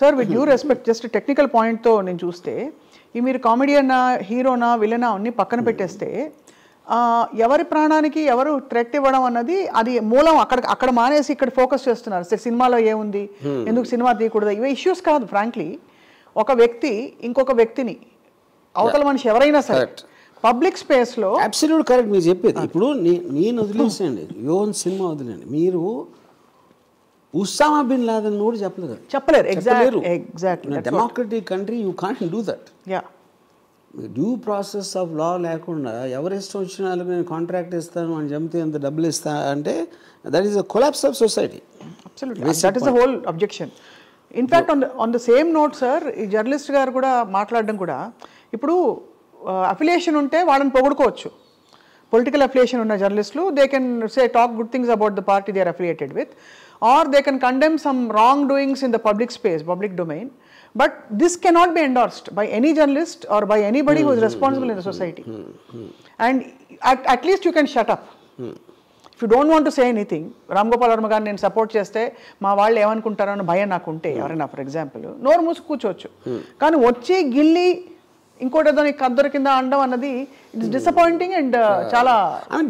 Sir with due respect just technical పాయింట్తో నేను చూస్తే ఈ మీరు కామెడియన్నా హీరోనా విలనా అన్ని పక్కన పెట్టేస్తే ఎవరి ప్రాణానికి ఎవరు థ్రెట్ ఇవ్వడం అన్నది అది మూలం అక్కడ మానేసి ఇక్కడ ఫోకస్ చేస్తున్నారు. సినిమాలో ఏముంది, ఎందుకు సినిమా తీయకూడదు, ఇవే ఇష్యూస్ కాదు. ఫ్రాంక్లీ ఒక వ్యక్తి ఇంకొక వ్యక్తిని అవతల మనిషి ఎవరైనా సరే పబ్లిక్ స్పేస్లో అబ్సల్యూట్ కరెక్ట్ మీరు చెప్పేది. ఇప్పుడు నేను వదిలేసేయండి, యోన్ సినిమా వదిలేండి, మీరు ఉసామా బిన్ లాదెన్ కూడా చెప్పలేరు. Exactly democratic country you can't do that. Due process of law లేకుండా ఎవరి ఇష్టం వచ్చిన వాళ్ళకి నేను కాంట్రాక్ట్ ఇస్తాను అని చెప్తే ఎంత డబ్బులు ఇస్తా అంటే that is a collapse of society. That is the whole objection. In fact on the same note sir, ఈ జర్నలిస్ట్ గారు కూడా మాట్లాడడం కూడా, ఇప్పుడు అఫిలియేషన్ ఉంటే వాళ్ళని పొగుడుకోవచ్చు. పొలిటికల్ అఫిలియేషన్ ఉన్న జర్నలిస్టులు they can say talk good things about the party they are affiliated with, or they can condemn some wrongdoings in the public space, public domain, but this cannot be endorsed by any journalist or by anybody who is responsible in the society. And at least you can shut up. If you don't want to say anything, Ram Gopal Varma గారిని నేను support చేస్తే మా వాళ్ళు ఏమనుకుంటారో అని భయం నాకు ఉంటే ఎవరైనా ఫర్ ఎగ్జాంపుల్ నోరు మూసి కూర్చోవచ్చు. కానీ వచ్చి గిల్లి ఇంకోటి ఏదో కద్దరు కింద అనడం అన్నది ఇట్ ఇస్ డిసప్పాయింటింగ్ అండ్ చాలా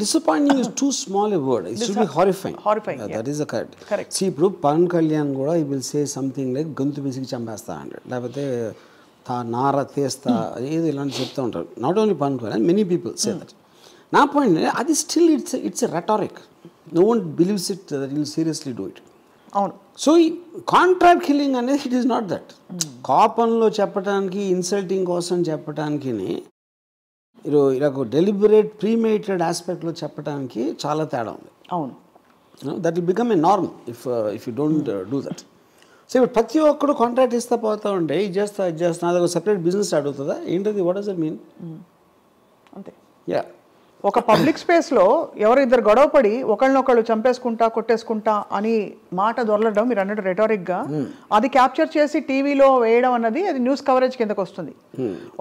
disappointing is too small a word, it should be horrifying. That is correct. See ఇప్పుడు పవన్ కళ్యాణ్ కూడా ఈ విల్ సే సంథింగ్ లైక్ గొంతు పిసికి చంపేస్తా అంటాడు, లేకపోతే నార తీస్తా ఏదో ఇలాంటి చెప్తూ ఉంటారు. Not only Pawan Kalyan, many people say that. నా పాయింట్ అది still it's a rhetoric. No one believes it that will seriously do it. అవును. సో ఈ కాంట్రాక్ట్ కిల్లింగ్ అనేది ఇట్ ఈస్ నాట్ దట్. కోపంలో చెప్పడానికి, ఇన్సల్టింగ్ కోసం చెప్పడానికి, ఇలా డెలిబరేట్ ప్రీమేటెడ్ ఆస్పెక్ట్లో చెప్పడానికి చాలా తేడా ఉంది. అవును. That will become a norm if you don't do that. So ఇప్పుడు ప్రతి ఒక్కడు కాంట్రాక్ట్ ఇస్తా పోతా ఉంటే ఇది చేస్తా నాది ఒక సెపరేట్ బిజినెస్ అడుగుతుందా ఏంటది? What does it mean? అంతే. యా, ఒక పబ్లిక్ స్పేస్లో ఎవరు ఇద్దరు గొడవపడి ఒకళ్ళనొకళ్ళు చంపేసుకుంటా కొట్టేసుకుంటా అని మాట దొరలడం మీరు అన్నట్టు రెటారిక్గా అది క్యాప్చర్ చేసి టీవీలో వేయడం అన్నది అది న్యూస్ కవరేజ్ కిందకు వస్తుంది.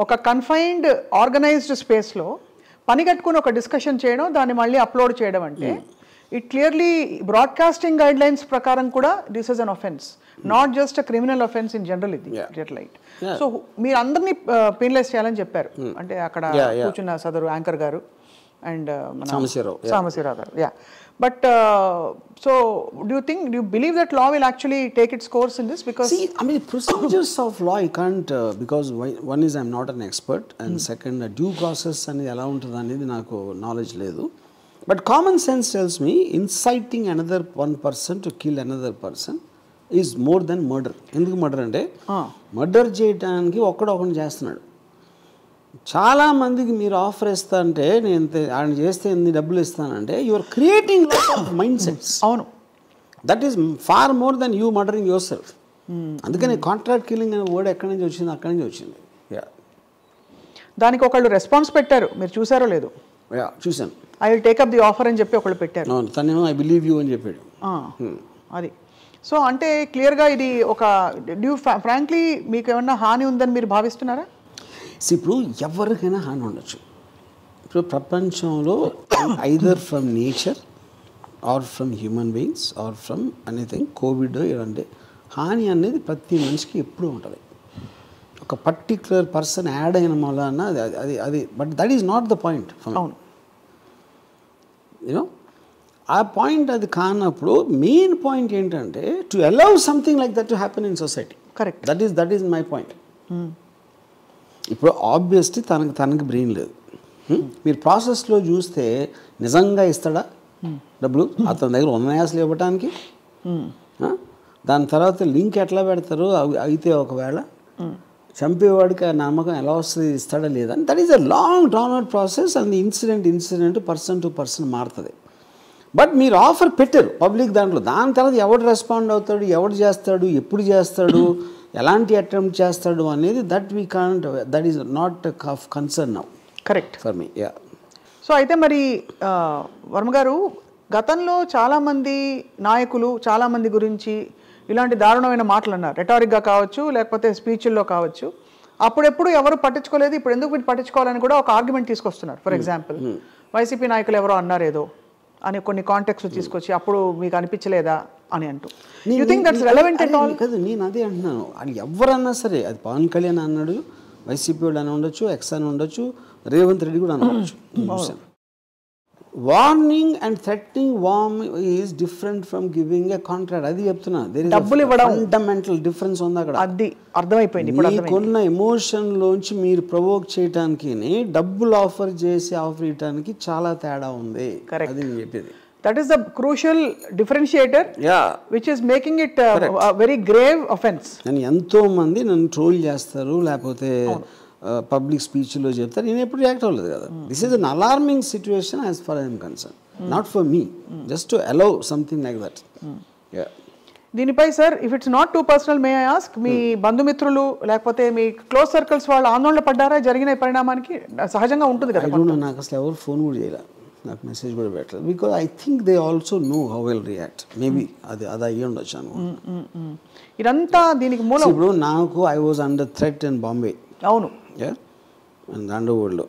ఒక కన్ఫైన్డ్ ఆర్గనైజ్డ్ స్పేస్లో పని కట్టుకుని ఒక డిస్కషన్ చేయడం, దాన్ని మళ్ళీ అప్లోడ్ చేయడం అంటే it clearly broadcasting guide lines ప్రకారం కూడా this is an offence, not just a criminal offence in general. ఇది రైట్. సో మీరు అందరినీ పెనలైజ్ చేయాలని చెప్పారు. అంటే అక్కడ కూర్చున్న సదరు యాంకర్ గారు and Samasiraw garu. Yeah, but so do you believe that law will actually take its course in this? Because see, I mean, procedures of law I can't because one is I'm not an expert, and second due process ani ela untadu anedi naaku knowledge ledu. But common sense tells me inciting another one person to kill another person is more than murder. Enduku murder ante murder cheyadaniki okkadu chestunnadu. చాలా మందికి మీరు offer ఇస్తా అంటే నేను ఆయన చేస్తే ఎన్ని డబ్బులు ఇస్తానంటే you are creating lot of mindsets. అవును. That is far more than you murdering yourself. అందుకని కాంట్రాక్ట్ కిల్లింగ్ అనే వర్డ్ ఎక్కడి నుంచి వచ్చింది? అక్కడి నుంచి వచ్చింది. యా, దానికి ఒకళ్ళు రెస్పాన్స్ పెట్టారు, మీరు చూసారో లేదు? యా, చూసాను. I will take up the offer అని చెప్పి ఒకళ్ళు పెట్టారు. తనేమో ఐ బిలీవ్ యూ అని చెప్పాడు. అది సో అంటే క్లియర్గా ఇది ఒక ఫ్రాంక్లీ మీకు ఏమన్నా హాని ఉందని మీరు భావిస్తున్నారా? ఇప్పుడు ఎవరికైనా హాని ఉండొచ్చు. ఇప్పుడు ప్రపంచంలో either from nature or from human beings or from anything, covid ఇలాంటి హాని అనేది ప్రతి మనిషికి ఎప్పుడూ ఉంటుంది. ఒక పర్టిక్యులర్ పర్సన్ యాడ్ అయిన వలన అది but that is not the point. అవును. యూనో ఆ పాయింట్ అది కానప్పుడు మెయిన్ పాయింట్ ఏంటంటే to allow something like that to happen in society. Correct. That is my point. ఇప్పుడు ఆబ్వియస్లీ తనకి బ్రెయిన్ లేదు. మీరు ప్రాసెస్లో చూస్తే నిజంగా ఇస్తాడా డబ్బులు అతని దగ్గర ఉన్నాయాసలు ఇవ్వటానికి? దాని తర్వాత లింక్ ఎట్లా పెడతారు? అయితే ఒకవేళ చంపేవాడికి ఆ నమ్మకం ఎలా వస్తుంది, ఇస్తాడా లేదా? That is a long drawn out process. And incident person to person మారుతుంది. బట్ మీరు ఆఫర్ పెట్టారు పబ్లిక్ దాంట్లో, దాని తర్వాత ఎవడు రెస్పాండ్ అవుతాడు, ఎవడు చేస్తాడు, ఎప్పుడు చేస్తాడు, ఎలాంటి అటెంప్ట్ చేస్తాడు అనేది that is not of concern now. Correct for me. Yeah. So అయితే మరి వర్మ గారు, గతంలో చాలామంది నాయకులు చాలామంది గురించి ఇలాంటి దారుణమైన మాటలు అన్నారు, రెటారిక్గా కావచ్చు లేకపోతే స్పీచ్ల్లో కావచ్చు. అప్పుడెప్పుడు ఎవరు పట్టించుకోలేదు, ఇప్పుడు ఎందుకు వీటి పట్టించుకోవాలని కూడా ఒక ఆర్గ్యుమెంట్ తీసుకొస్తున్నారు. ఫర్ ఎగ్జాంపుల్ వైసీపీ నాయకులు ఎవరో అన్నారేదో అని కొన్ని కాంటెక్స్ట్ తీసుకొచ్చి అప్పుడు మీకు అనిపించలేదా అని అంటూ you think that's relevant and all? కాదు, నేను అదే అంటున్నాను. అది ఎవరన్నా సరే, అది పవన్ కళ్యాణ్ అన్నాడు, వైసీపీ వాళ్ళు అని ఉండొచ్చు, ఎక్స్ అని ఉండొచ్చు, రేవంత్ రెడ్డి కూడా అనవచ్చు. Warning and threatening warm is different from giving a contract. అది చెప్తున్నా, డబ్బులు ఇవ్వడం ఫండమెంటల్ డిఫరెన్స్ ఉంది అక్కడ. అది అర్థమైపోయింది. మీకున్న ఎమోషన్లోంచి మీరు ప్రొవోక్ చేయడానికి, డబ్బులు ఆఫర్ చేయడానికి చాలా తేడా ఉంది. అది నేను చెప్పేది. That is the crucial differentiator, which is making it a very grave offense. నేను ఎంతో మంది నన్ను ట్రోల్ చేస్తారు, లేకపోతే పబ్లిక్ స్పీచ్లో చెప్తారు, నేను ఎప్పుడు రియాక్ట్ అవ్వలేదు కదా. This is an alarming situation as far I'm concern, not for me, just to allow something like that. దీనిపై sir, if it's not too personal, may I ask, మీ బంధుమిత్రులు లేకపోతే మీ క్లోజ్ సర్కిల్స్ వాళ్ళు ఆందోళన పడ్డారా జరిగిన పరిణామానికి? సహజంగా ఉంటుంది కదా. నాకు అసలు ఎవరు ఫోన్ కూడా చేయలేదు, నాకు మెసేజ్ కూడా పెట్టలేదు. Because I think they also know how will react. Maybe అది అయ్యి ఉండొచ్చు అనుకో. ఇదంతా దీనికి మూలం. ఇప్పుడు నాకు I was under threat in Bombay. అవును, అండర్ వరల్డ్లో.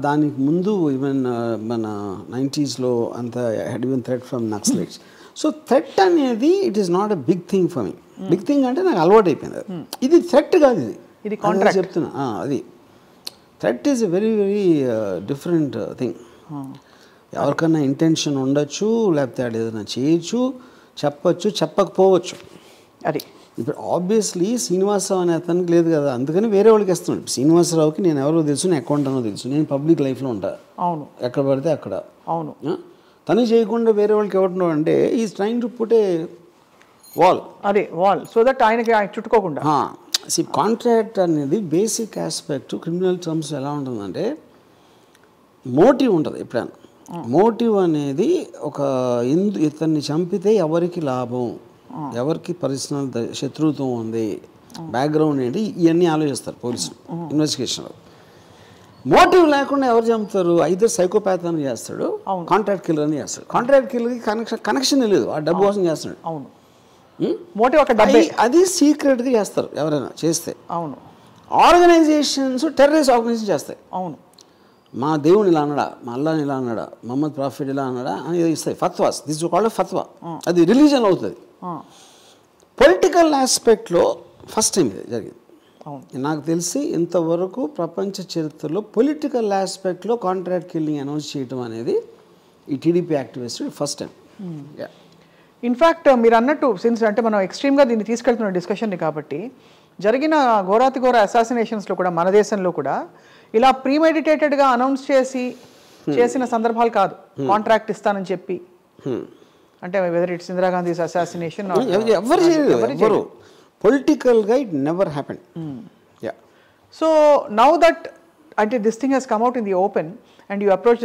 దానికి ముందు ఈవెన్ మన 90s అంత had even threat from Naxalites. So threat అనేది it is not a big thing for me. Big thing అంటే నాకు అలవాటు అయిపోయింది. ఇది థ్రెట్ కాదు, ఇది కాంట్రాక్ట్ చెప్తున్నా. అది threat is a very very different thing. ఎవరికన్నా ఇంటెన్షన్ ఉండొచ్చు, లేకపోతే అది ఏదైనా చేయొచ్చు, చెప్పచ్చు, చెప్పకపోవచ్చు. అది ఇప్పుడు ఆబ్వియస్లీ శ్రీనివాసరావు అనే అతనికి లేదు కదా, అందుకని వేరే వాళ్ళకి ఇస్తున్నాడు. శ్రీనివాసరావుకి నేను ఎవరో తెలుసు, నేను అకౌంట్ అనో తెలుసు, నేను పబ్లిక్ లైఫ్లో ఉంటా. అవును, ఎక్కడ పడితే అక్కడ. అవును, తను చేయకుండా వేరే వాళ్ళకి ఎవరున్నావు అంటే is trying to put a wall. అదే వాల్, సో దట్ ఆయనకి చుట్టుకోకుండా. కాంట్రాక్ట్ అనేది బేసిక్ ఆస్పెక్ట్ క్రిమినల్ టర్మ్స్ ఎలా ఉంటుందంటే మోటివ్ ఉంటుంది. ఎప్పుడైనా మోటివ్ అనేది ఒక ఇతన్ని చంపితే ఎవరికి లాభం, ఎవరికి పర్సనల్ శత్రుత్వం ఉంది, బ్యాక్గ్రౌండ్ ఏంటి, ఇవన్నీ ఆలోచిస్తారు పోలీసులు ఇన్వెస్టిగేషన్లో. మోటివ్ లేకుండా ఎవరు చంపుతారు? అయితే సైకోపాత్ అని చేస్తాడు, కాంట్రాక్ట్ కిల్లర్ అని చేస్తాడు. కాంట్రాక్ట్ కిల్లర్కి కనెక్షన్ లేదు, ఆ డబ్బు కోసం చేస్తాడు. అవును, మోటివ్ ఒక డబ్బే. అది సీక్రెట్గా చేస్తారు ఎవరైనా చేస్తే. అవును, ఆర్గనైజేషన్స్ టెర్రరిస్ట్ ఆర్గనైజేషన్ చేస్తాయి. అవును, మా దేవుని ఇలా అన్నాడా, మా అల్లాని ఇలా అన్నాడా, మహమ్మద్ ప్రాఫిట్ ఇలా అన్నాడా అని ఇస్తాయి. ఫత్వాస్, దిస్ కాల్డ్ ఫత్వా. అది రిలీజన్ అవుతుంది. పొలిటికల్ ఆస్పెక్ట్లో ఫస్ట్ టైం ఇది జరిగింది నాకు తెలిసి. ఇంతవరకు ప్రపంచ చరిత్రలో పొలిటికల్ ఆస్పెక్ట్లో కాంట్రాక్ట్ కిల్లింగ్ అనౌన్స్ చేయడం అనేది ఈ TDP activist first time. In fact మీరు అన్నట్టు సిన్స్ అంటే మనం ఎక్స్ట్రీమ్గా దీన్ని తీసుకెళ్తున్న డిస్కషన్ని కాబట్టి జరిగిన ఘోరాతి ఘోర అసాసినేషన్స్లో కూడా మన దేశంలో కూడా ఇలా ప్రీమెడిటేటెడ్గా అనౌన్స్ చేసిన సందర్భాలు కాదు. కాంట్రాక్ట్ ఇస్తానని చెప్పి, అంటే వెదర్ ఇట్స్ ఇందిరాగాంధీ అసాసినేషన్, ఎవరు పొలిటికల్గా it never happen. So now that అంటే this thing Hess come out in the open and you approach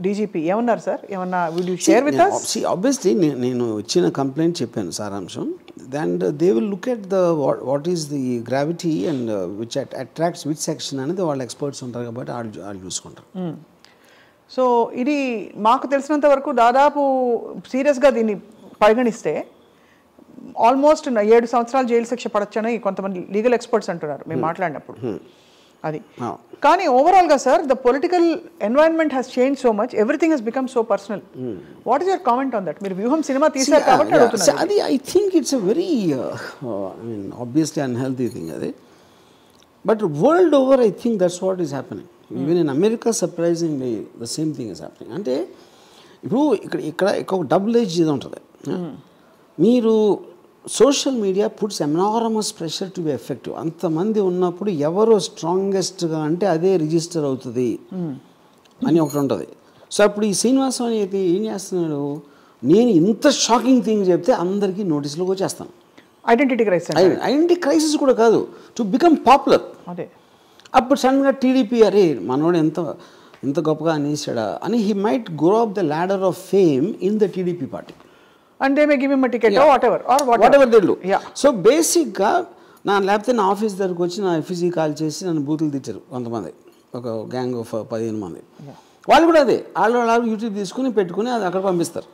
DGP, ఏమన్నారు సార్? ఏమన్నా will you share with us? Obviously నేను ఇచ్చిన కంప్లైంట్ చెప్పాను సారాంశం. And they will look at the what is the gravity and which attracts which section అనేది వాళ్ళ experts ఉంటారు కాబట్టి వాళ్ళు చూసుకుంటారు. సో ఇది మాకు తెలిసినంత వరకు దాదాపు సీరియస్గా దీన్ని పరిగణిస్తే ఆల్మోస్ట్ 7 సంవత్సరాలు జైలు శిక్ష పడొచ్చని కొంతమంది లీగల్ ఎక్స్పర్ట్స్ అంటున్నారు మేము మాట్లాడినప్పుడు. అది కానీ ఓవరాల్గా sir the political environment has change so much, everything has become so personal. What is your comment on that? మీరు వ్యూహం సినిమా తీశారు కాబట్టి అడుగుతున్నారు. అది I think it's a very obviously unhealthy thing అది. But world over I think that's what is happening. Even in America surprisingly the same thing is happening. అంటే ఇప్పుడు ఇక్కడ ఒక డబుల్ ఏజ్ ఇది ఉంటుంది. మీరు social media puts ఎనారమస్ pressure to be effective. అంతమంది ఉన్నప్పుడు ఎవరో స్ట్రాంగెస్ట్గా అంటే అదే రిజిస్టర్ అవుతుంది అని ఒకటి ఉంటుంది. సో అప్పుడు ఈ శ్రీనివాసం అయితే ఏం చేస్తున్నాడు, నేను ఇంత షాకింగ్ థింగ్ చెప్తే అందరికీ నోటీసులోకి వచ్చేస్తాను. ఐడెంటిటీ క్రైసిస్ కూడా కాదు, టు బికమ్ పాపులర్. అదే అప్పుడు సడన్గా టీడీపీ అరే మనోడు ఎంత గొప్పగా అనేసాడా అని he might grow up the ladder of fame in the TDP party. And they may give him a ticket or whatever they do. So basically లేకపోతే నా ఆఫీస్ దగ్గరకు వచ్చి నా ఎఫ్ఈసీ కాల్ చేసి నన్ను బూతులు తిట్టారు కొంతమంది, ఒక గ్యాంగ్ ఆఫ్ 15 మంది. వాళ్ళు కూడా అదే వాళ్ళు యూట్యూబ్ తీసుకుని పెట్టుకుని అది అక్కడ పంపిస్తారు,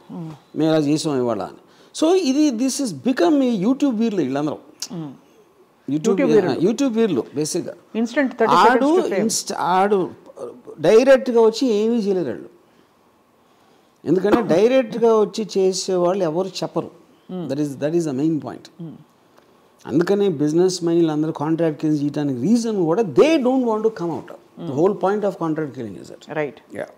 మేము ఇలా చేసాం ఇవాళ అని. సో దిస్ ఇస్ బికమ్ ఈ యూట్యూబ్ వీర్లు వీళ్ళందరూ. యూట్యూబ్ వీర్లు బేసిక్గా ఆడు డైరెక్ట్గా వచ్చి ఏమీ చేయలేరు వాళ్ళు. ఎందుకంటే డైరెక్ట్గా వచ్చి చేసేవాళ్ళు ఎవరు చెప్పరు. That is the main point. అందుకనే బిజినెస్ మైన్లు అందరూ కాంట్రాక్ట్ కిల్లింగ్ చేయడానికి రీజన్ కూడా they don't want to come out. The whole point of contract killing is it. Right. Yeah.